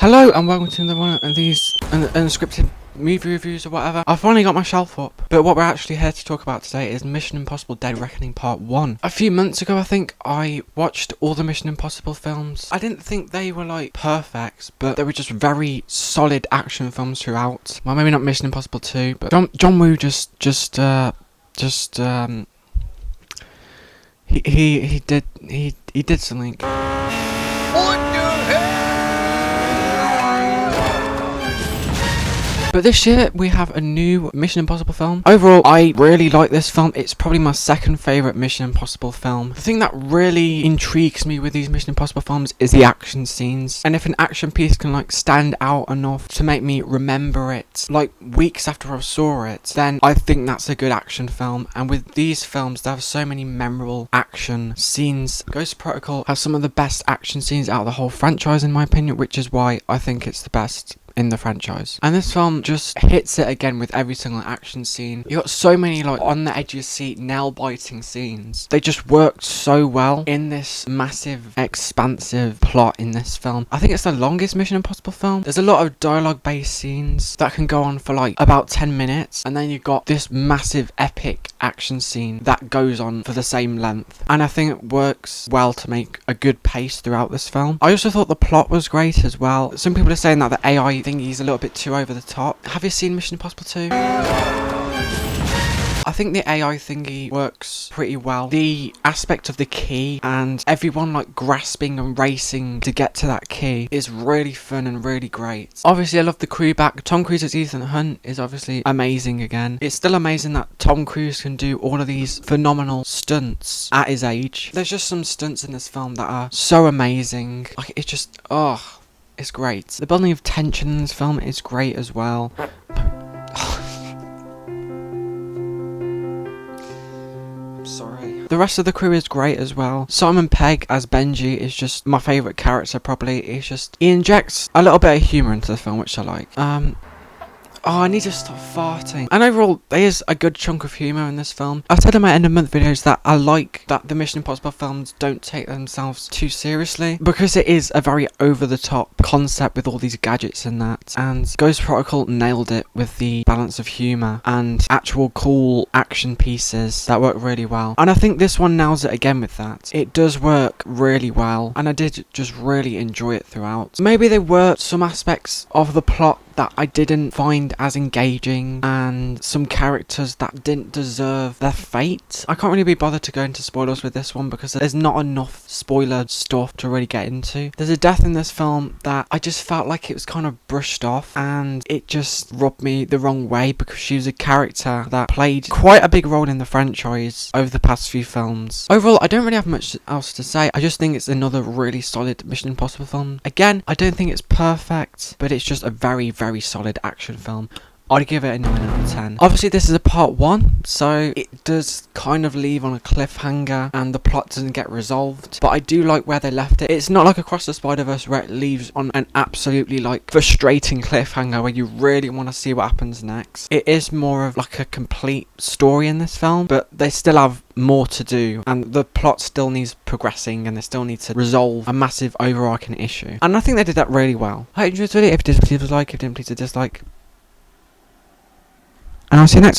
Hello and welcome to another one of these unscripted movie reviews or whatever. I finally got my shelf up, but what we're actually here to talk about today is Mission Impossible Dead Reckoning Part 1. A few months ago I think I watched all the Mission Impossible films. I didn't think they were like perfect, but they were just very solid action films throughout. Well, maybe not Mission Impossible 2, but John Woo just he did something. But this year we have a new Mission Impossible film. Overall, I really like this film. It's probably my second favourite Mission Impossible film. The thing that really intrigues me with these Mission Impossible films is the action scenes. And if an action piece can like stand out enough to make me remember it like weeks after I saw it, then I think that's a good action film. And with these films, they have so many memorable action scenes. Ghost Protocol has some of the best action scenes out of the whole franchise in my opinion, which is why I think it's the best in the franchise. And this film just hits it again with every single action scene. You got so many like on the edge of your seat, nail biting scenes. They just worked so well in this massive expansive plot in this film. I think it's the longest Mission Impossible film. There's a lot of dialogue based scenes that can go on for like about 10 minutes, and then you've got this massive epic action scene that goes on for the same length, and I think it works well to make a good pace throughout this film. I also thought the plot was great as well. Some people are saying that the AI thingy's a little bit too over the top. Have you seen Mission Impossible 2? I think the AI thingy works pretty well. The aspect of the key and everyone like grasping and racing to get to that key is really fun and really great. Obviously I love the crew back. Tom Cruise as Ethan Hunt is obviously amazing again. It's still amazing that Tom Cruise can do all of these phenomenal stunts at his age. There's just some stunts in this film that are so amazing. Like it's just, oh, it's great. The building of tension in this film is great as well. Sorry. The rest of the crew is great as well. Simon Pegg as Benji is just my favourite character probably. It's just, he injects a little bit of humour into the film, which I like. Oh, I need to stop farting. And overall, there is a good chunk of humour in this film. I said in my end of month videos that I like that the Mission Impossible films don't take themselves too seriously, because it is a very over-the-top concept with all these gadgets and that. And Ghost Protocol nailed it with the balance of humour and actual cool action pieces that work really well. And I think this one nails it again with that. It does work really well, and I did just really enjoy it throughout. Maybe there were some aspects of the plot that I didn't find as engaging, and some characters that didn't deserve their fate. I can't really be bothered to go into spoilers with this one because there's not enough spoiler stuff to really get into. There's a death in this film that I just felt like it was kind of brushed off, and it just rubbed me the wrong way because she was a character that played quite a big role in the franchise over the past few films. Overall, I don't really have much else to say. I just think it's another really solid Mission Impossible film. Again, I don't think it's perfect, but it's just a very solid action film. I'd give it a 9 out of 10. Obviously this is a part 1, so it does kind of leave on a cliffhanger and the plot doesn't get resolved, but I do like where they left it. It's not like Across the Spider-Verse where it leaves on an absolutely like frustrating cliffhanger where you really want to see what happens next. It is more of like a complete story in this film, but they still have more to do, and the plot still needs progressing, and they still need to resolve a massive overarching issue, and I think they did that really well. I hope you enjoyed it. If you did, please like. If you didn't, please dislike. And I'll see you next video.